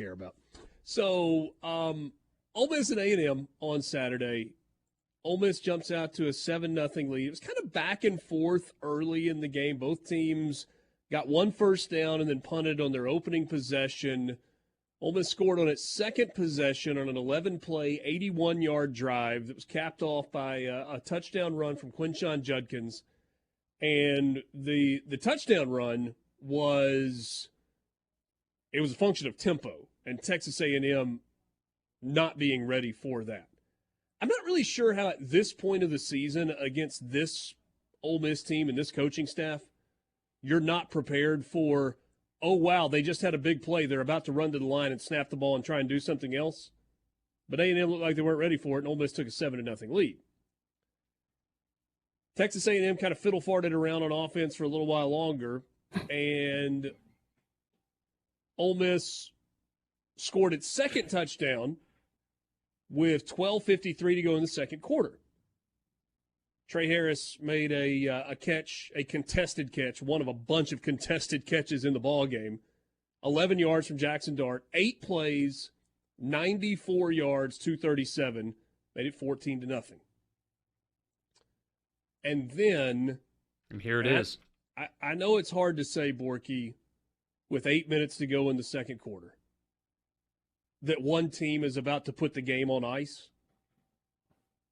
care about. So, Ole Miss and A&M on Saturday. Ole Miss jumps out to a 7-0 lead. It was kind of back and forth early in the game. Both teams got one first down and then punted on their opening possession. Ole Miss scored on its second possession on an 11-play, 81-yard drive that was capped off by a touchdown run from Quinshon Judkins. And the touchdown run was a function of tempo and Texas A&M not being ready for that. I'm not really sure how at this point of the season against this Ole Miss team and this coaching staff, you're not prepared for, oh, wow, they just had a big play. They're about to run to the line and snap the ball and try and do something else. But A&M looked like they weren't ready for it, and Ole Miss took a 7-0 lead. Texas A&M kind of fiddle-farted around on offense for a little while longer, and Ole Miss scored its second touchdown with 12:53 to go in the second quarter. Trey Harris made a catch, a contested catch, one of a bunch of contested catches in the ballgame. 11 yards from Jackson Dart, 8 plays, 94 yards, 237, made it 14-0. And then, and here it is. I know it's hard to say, Borky, with 8 minutes to go in the second quarter, that one team is about to put the game on ice.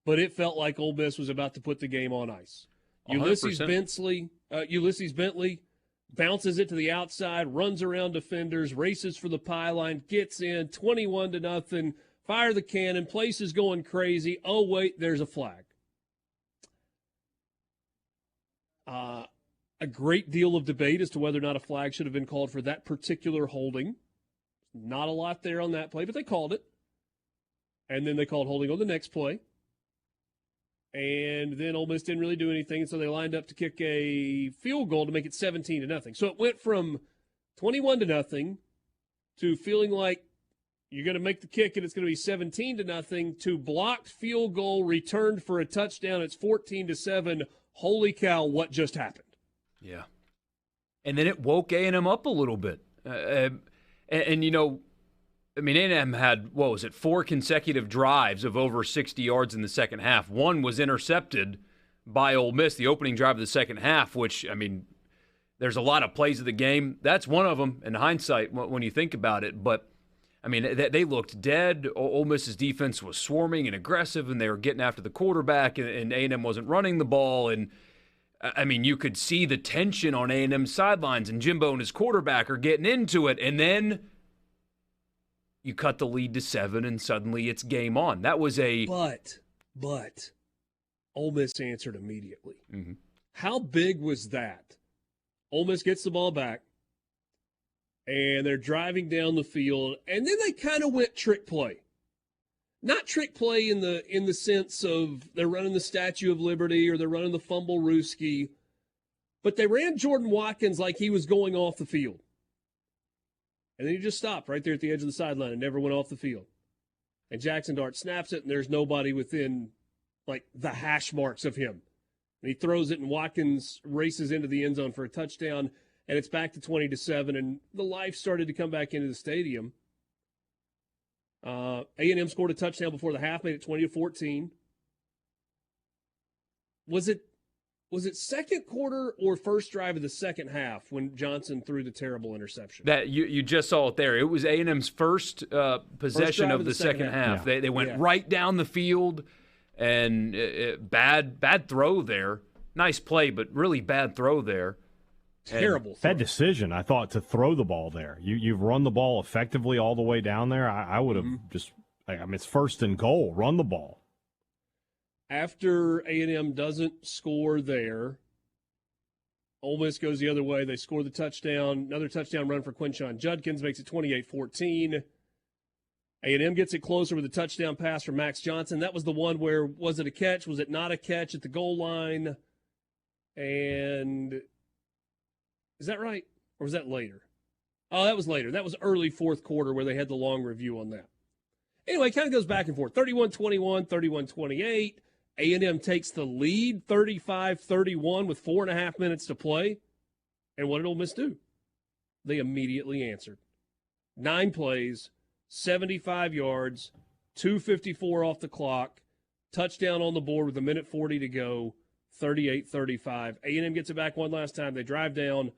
But it felt like Ole Miss was about to put the game on ice. 100%. Ulysses Bentley bounces it to the outside, runs around defenders, races for the pylon, gets in, 21-0, fire the cannon, place is going crazy. Oh, wait, there's a flag. A great deal of debate as to whether or not a flag should have been called for that particular holding. Not a lot there on that play, but they called it. And then they called holding on the next play. And then Ole Miss didn't really do anything, so they lined up to kick a field goal to make it 17-0. So it went from 21-0 to feeling like you're going to make the kick and it's going to be 17-0 to blocked field goal returned for a touchdown. It's 14-7. Holy cow, what just happened? Yeah. And then it woke A&M up a little bit. And you know, I mean, A&M had, 4 consecutive drives of over 60 yards in the second half. One was intercepted by Ole Miss, the opening drive of the second half, which, I mean, there's a lot of plays of the game. That's one of them in hindsight when you think about it. But, I mean, they looked dead. Ole Miss's defense was swarming and aggressive, and they were getting after the quarterback, and A&M wasn't running the ball. And, I mean, you could see the tension on A&M's sidelines, and Jimbo and his quarterback are getting into it. And then you cut the lead to 7, and suddenly it's game on. That was a... But, Ole Miss answered immediately. Mm-hmm. How big was that? Ole Miss gets the ball back, and they're driving down the field, and then they kind of went trick play. Not trick play in the sense of they're running the Statue of Liberty or they're running the Fumble Rooski, but they ran Jordan Watkins like he was going off the field. And then he just stopped right there at the edge of the sideline and never went off the field. And Jackson Dart snaps it, and there's nobody within, like, the hash marks of him. And he throws it, and Watkins races into the end zone for a touchdown, and it's back to 20-7, and the life started to come back into the stadium. A&M scored a touchdown before the half, made it 20-14. Was it second quarter or first drive of the second half when Johnson threw the terrible interception? That you just saw it there. It was A&M's first possession of the second half. Yeah. They went right down the field, and bad throw there. Nice play, but really bad throw there. Terrible throw. Bad decision, I thought, to throw the ball there. You've run the ball effectively all the way down there. I would have just, I mean, it's first and goal. Run the ball. After A&M doesn't score there, Ole Miss goes the other way. They score the touchdown. Another touchdown run for Quinshon Judkins makes it 28-14. A&M gets it closer with a touchdown pass from Max Johnson. That was the one where, was it a catch? Was it not a catch at the goal line? And is that right? Or was that later? Oh, that was later. That was early fourth quarter where they had the long review on that. Anyway, it kind of goes back and forth. 31-21, 31-28. A&M takes the lead 35-31 with 4.5 minutes to play. And what did Ole Miss do? They immediately answered. 9 plays, 75 yards, 2:54 off the clock, touchdown on the board with 1:40 to go, 38-35. A&M gets it back one last time. They drive down.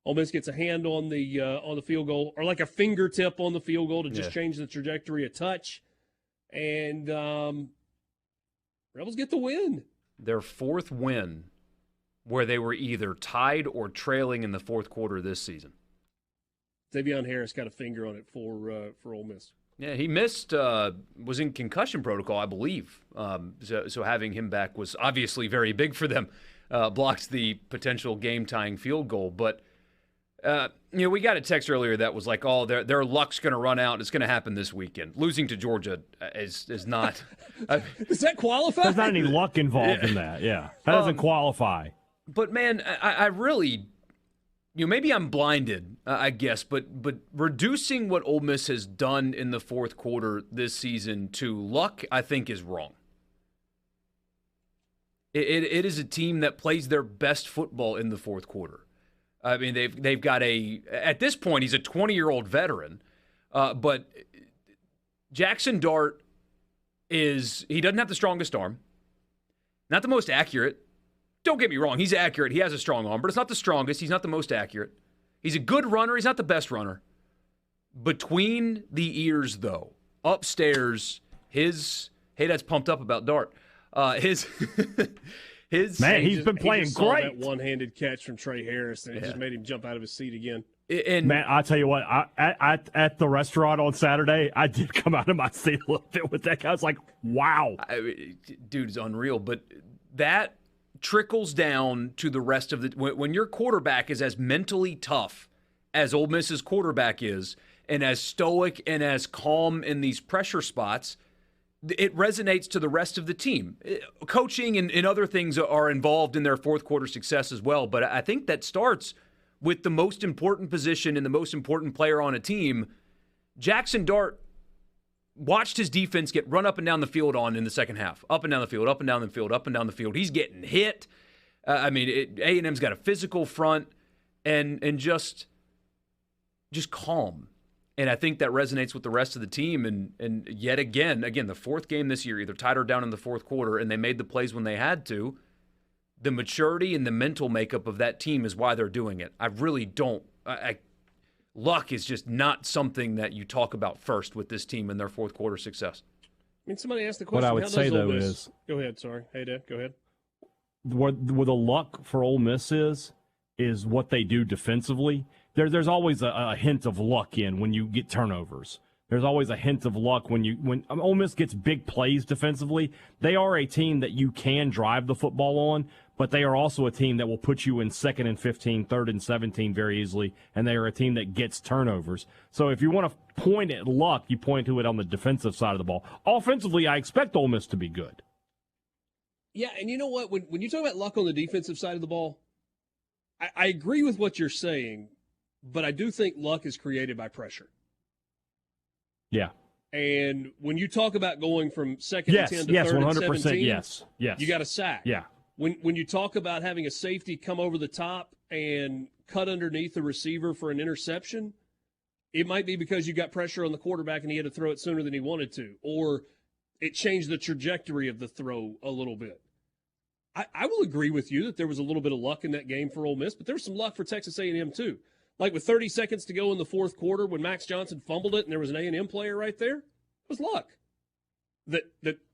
Ole Miss gets a hand on the field goal, or like a fingertip on the field goal to just change the trajectory a touch. And Rebels get the win. Their fourth win where they were either tied or trailing in the fourth quarter this season. Davion Harris got a finger on it for Ole Miss. Yeah, he missed, was in concussion protocol, I believe. So having him back was obviously very big for them. Blocks the potential game-tying field goal. But, we got a text earlier that was like, oh, their luck's going to run out. It's going to happen this weekend. Losing to Georgia is not. Does that qualify? There's not any luck involved in that, yeah. That doesn't qualify. But, man, I really, maybe I'm blinded, I guess, but reducing what Ole Miss has done in the fourth quarter this season to luck, I think, is wrong. It is a team that plays their best football in the fourth quarter. I mean, they've got at this point, he's a 20-year-old veteran, but Jackson Dart he doesn't have the strongest arm, not the most accurate. Don't get me wrong, he's accurate. He has a strong arm, but it's not the strongest. He's not the most accurate. He's a good runner. He's not the best runner. Between the ears, though, upstairs, hey, that's pumped up about Dart. Man, he's been playing great. That one-handed catch from Trey Harris, and it just made him jump out of his seat again. And man, I'll tell you what, at the restaurant on Saturday, I did come out of my seat a little bit with that guy. I was like, wow. Dude, it's unreal. But that trickles down to the rest of when your quarterback is as mentally tough as Ole Miss's quarterback is, and as stoic and as calm in these pressure spots, it resonates to the rest of the team. Coaching and other things are involved in their fourth quarter success as well, but I think that starts with the most important position and the most important player on a team. Jackson Dart watched his defense get run up and down the field in the second half. Up and down the field, up and down the field, up and down the field. He's getting hit. A&M's got a physical front and just calm. And I think that resonates with the rest of the team. And yet again, the fourth game this year, either tied or down in the fourth quarter, and they made the plays when they had to. The maturity and the mental makeup of that team is why they're doing it. I really don't. Luck is just not something that you talk about first with this team and their fourth quarter success. I mean, somebody asked the question. What I would say, though, is... Go ahead, sorry. Hey, Dad, go ahead. Where the luck for Ole Miss is what they do defensively. There's always a hint of luck in when you get turnovers. There's always a hint of luck when Ole Miss gets big plays defensively. They are a team that you can drive the football on, but they are also a team that will put you in 2nd and 15, 3rd and 17 very easily, and they are a team that gets turnovers. So if you want to point at luck, you point to it on the defensive side of the ball. Offensively, I expect Ole Miss to be good. Yeah, and you know what? When you talk about luck on the defensive side of the ball, I agree with what you're saying, but I do think luck is created by pressure. Yeah. And when you talk about going from 2nd and 10 to 3rd and 17, yes, you got a sack. Yeah. When you talk about having a safety come over the top and cut underneath the receiver for an interception, it might be because you got pressure on the quarterback and he had to throw it sooner than he wanted to, or it changed the trajectory of the throw a little bit. I will agree with you that there was a little bit of luck in that game for Ole Miss, but there was some luck for Texas A&M too. Like with 30 seconds to go in the fourth quarter when Max Johnson fumbled it and there was an A&M player right there, it was luck.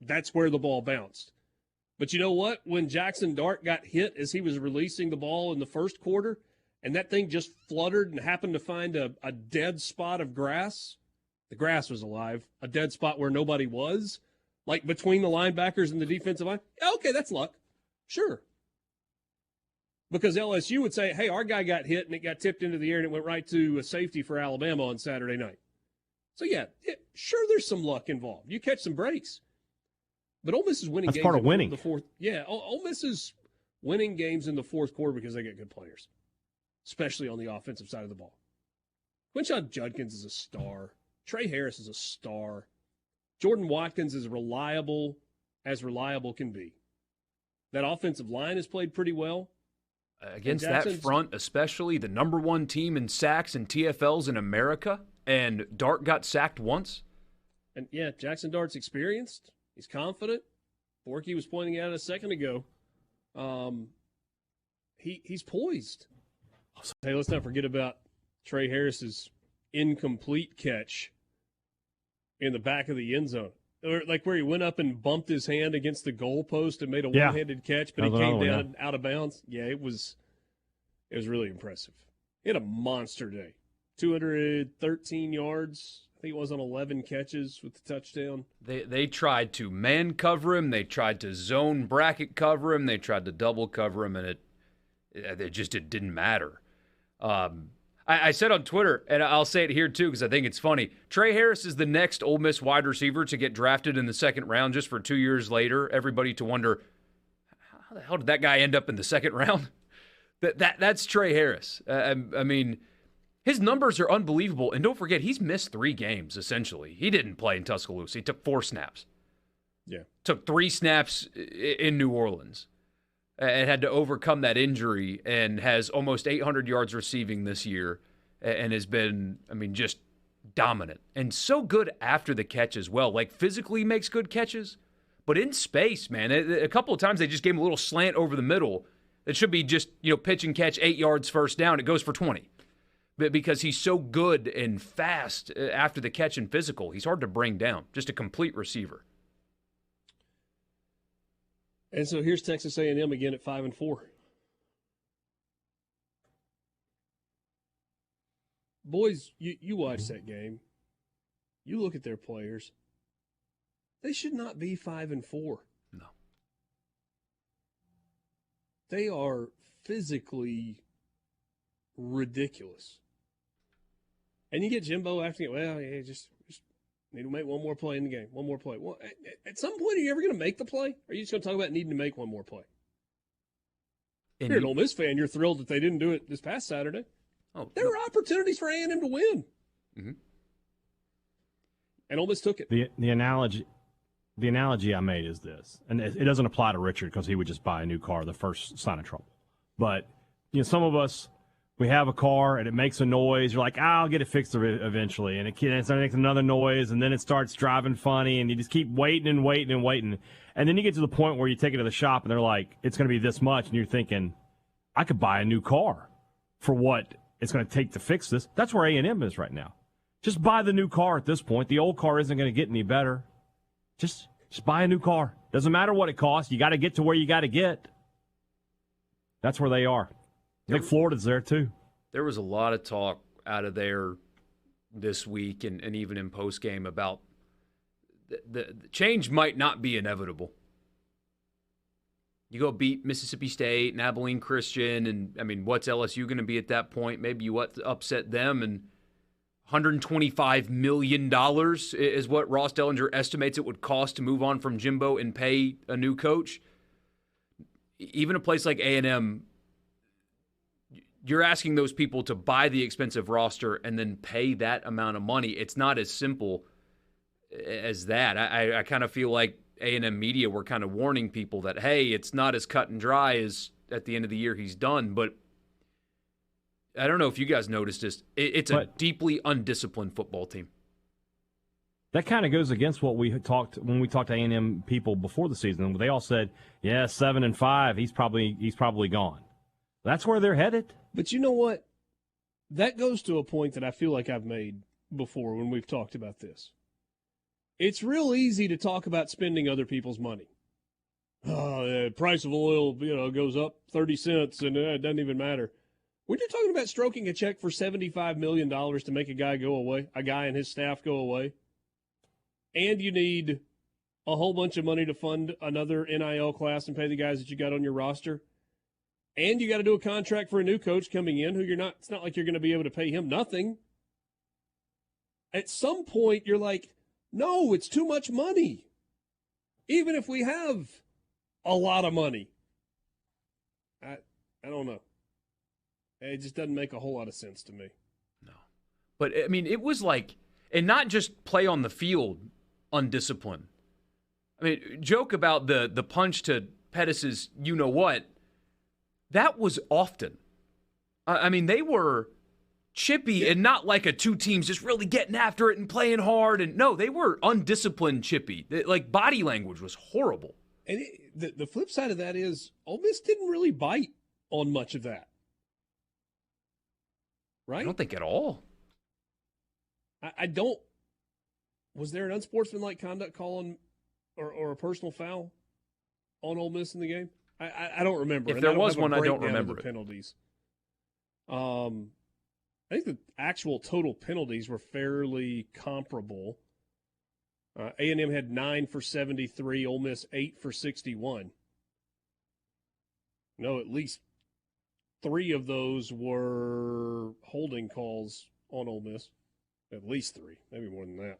That's where the ball bounced. But you know what? When Jackson Dart got hit as he was releasing the ball in the first quarter, and that thing just fluttered and happened to find a dead spot of grass, the grass was alive, a dead spot where nobody was, like between the linebackers and the defensive line. Okay, that's luck. Sure. Because LSU would say, hey, our guy got hit and it got tipped into the air and it went right to a safety for Alabama on Saturday night. So, yeah, sure, there's some luck involved. You catch some breaks. But Ole Miss is winning games. That's part of winning. The fourth. Yeah, Ole Miss is winning games in the fourth quarter because they get good players, especially on the offensive side of the ball. Quinshon Judkins is a star. Trey Harris is a star. Jordan Watkins is reliable as reliable can be. That offensive line has played pretty well. Against that front, especially the number one team in sacks and TFLs in America. and Dart got sacked once. And, yeah, Jackson Dart's experienced. He's confident. Borky was pointing out a second ago. He's poised. Hey, let's not forget about Trey Harris's incomplete catch in the back of the end zone. Or like where he went up and bumped his hand against the goalpost and made a one-handed catch, but he came down out of bounds. Yeah, it was really impressive. He had a monster day. 213 yards. I think it was on 11 catches with the touchdown. They tried to man cover him. They tried to zone bracket cover him. They tried to double cover him, and it didn't matter. I said on Twitter, and I'll say it here too because I think it's funny, Trey Harris is the next Ole Miss wide receiver to get drafted in the second round just for 2 years later. Everybody to wonder, how the hell did that guy end up in the second round? That's Trey Harris. I mean, his numbers are unbelievable. And don't forget, he's missed 3 games, essentially. He didn't play in Tuscaloosa. He took 4 snaps. Yeah. Took 3 snaps in New Orleans. And had to overcome that injury and has almost 800 yards receiving this year and has been, just dominant. And so good after the catch as well. Like, physically makes good catches. But in space, man, a couple of times they just gave him a little slant over the middle. It should be just, pitch and catch, 8 yards first down. It goes for 20. But because he's so good and fast after the catch and physical, he's hard to bring down. Just a complete receiver. And so here's Texas A&M again at 5-4. Boys, you watch that game. You look at their players. They should not be 5-4. No. They are physically ridiculous. And you get Jimbo after it. Well, yeah, just need to make one more play in the game. One more play. Well, at some point, are you ever going to make the play? Or are you just going to talk about needing to make one more play? If you're an Ole Miss fan, you're thrilled that they didn't do it this past Saturday. Oh, there were opportunities for A&M to win. Mm-hmm. And Ole Miss took it. The analogy I made is this, and it doesn't apply to Richard because he would just buy a new car the first sign of trouble. But some of us, we have a car and it makes a noise. You're like, I'll get it fixed eventually. And it makes another noise, and then it starts driving funny, and you just keep waiting and waiting and waiting. And then you get to the point where you take it to the shop, and they're like, it's going to be this much. And you're thinking, I could buy a new car for what it's going to take to fix this. That's where A&M is right now. Just buy the new car at this point. The old car isn't going to get any better. Just buy a new car. Doesn't matter what it costs. You got to get to where you got to get. That's where they are. I think Florida's there, too. There was a lot of talk out of there this week and even in postgame about the change might not be inevitable. You go beat Mississippi State and Abilene Christian, and, what's LSU going to be at that point? Maybe you upset them, and $125 million is what Ross Dellinger estimates it would cost to move on from Jimbo and pay a new coach. Even a place like A&M, you're asking those people to buy the expensive roster and then pay that amount of money. It's not as simple as that. I kind of feel like A&M media were kind of warning people that, hey, it's not as cut and dry as at the end of the year he's done. But I don't know if you guys noticed this. It's a deeply undisciplined football team. That kind of goes against what we talked when we talked to A&M people before the season. They all said, yeah, 7-5, he's probably gone. That's where they're headed. But you know what? That goes to a point that I feel like I've made before when we've talked about this. It's real easy to talk about spending other people's money. The price of oil, goes up 30 cents, and it doesn't even matter. When you're talking about stroking a check for $75 million to make a guy go away, a guy and his staff go away, and you need a whole bunch of money to fund another NIL class and pay the guys that you got on your roster, and you got to do a contract for a new coach coming in it's not like you're going to be able to pay him nothing. At some point, you're like, no, it's too much money. Even if we have a lot of money. I don't know. It just doesn't make a whole lot of sense to me. No. But, it was like, and not just play on the field undisciplined. Joke about the punch to Pettis' you-know-what. That was often. They were chippy and not like a two teams just really getting after it and playing hard. And no, they were undisciplined chippy. Like body language was horrible. And the flip side of that is Ole Miss didn't really bite on much of that. Right? I don't think at all. I don't. Was there an unsportsmanlike conduct call on or a personal foul on Ole Miss in the game? I don't remember. If there was one, I don't remember it. Penalties. I think the actual total penalties were fairly comparable. A&M had 9 for 73, Ole Miss 8 for 61. No, at least 3 of those were holding calls on Ole Miss. At least 3, maybe more than that.